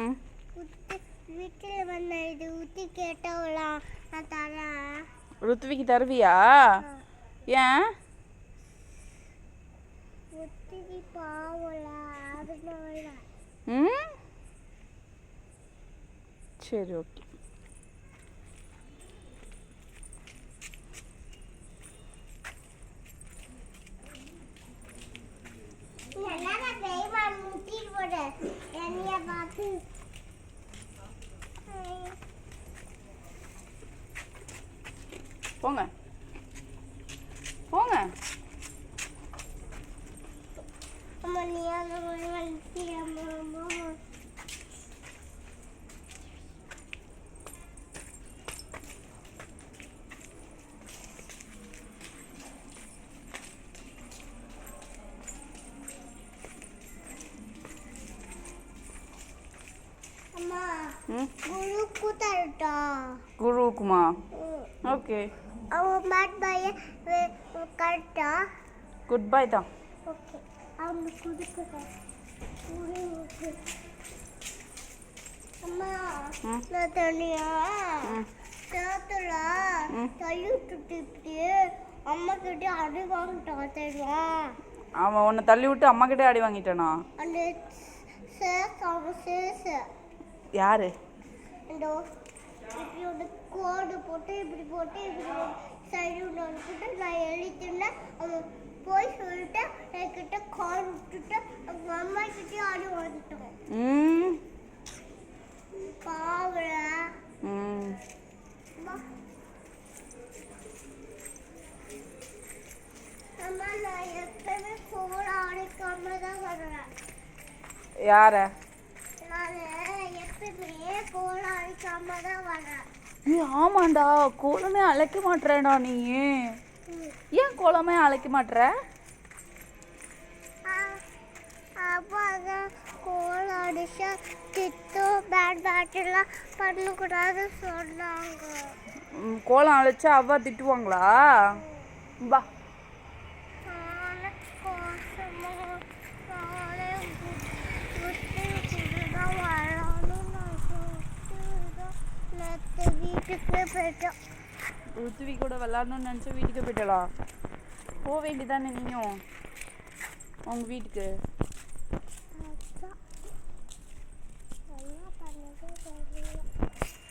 ம் வீட்டில் வந்து இது ஊற்றி கேட்டவளா நான் தரேன். ருத்விக்கு தருவியா? ஏன்? ருத்விக்கு பாவலா அதனால. ம் சரி ஓகே. போங்க போங்க. குருக்குமா? ஓகே. அவன் பேட் பாய் கரெக்டா? குட் பை தான். ஓகே. அவன் குடுக்குறேன். அம்மா நான் தனியா சேத்துல தள்ளி விட்டுட்டு இப்படி அம்மா கிட்டே அடி வாங்கிட்டான் தெரியுமா? அவன் உன்னை தள்ளி விட்டு அம்மா கிட்டே அடி வாங்கிட்டானா? அந்த சேஸ் அவன் சேஸ் யாரு? இந்த இப்படி ஒரு கோடு போட்டு இப்படி சைடு போட்டு நான் எழுதிட்டேன். அவன் போய் சொல்லிட்டு என்கிட்ட கால் விட்டுட்டு அவங்க அம்மா கிட்டே ஆடி வாங்கிட்டோம். பாவல. அம்மா நான் எப்பவுமே கோல அடிக்காம தான் வருவேன். யார? நான் எப்பவுமே கோல அடிக்காம தான் வருவேன். ஆமாண்டா, கோலமே அழைக்க மாட்டேடா நீ. ஏன் கோலமே அழைக்க மாட்டேற? அப்பா கோல அடிச்சா திட்டும் பேட்டெல்லாம் பண்ணக்கூடாது சொன்னாங்க. கோலம் அழைச்சா அவ்வா திட்டுவாங்களா? வா. வீட்டுக்கு போயிட்டோம். ருத்வி கூட விளாடணும்னு நினச்சா வீட்டுக்கு போயிட்டலாம். போக வேண்டியதானே நீயும் உங்கள் வீட்டுக்கு?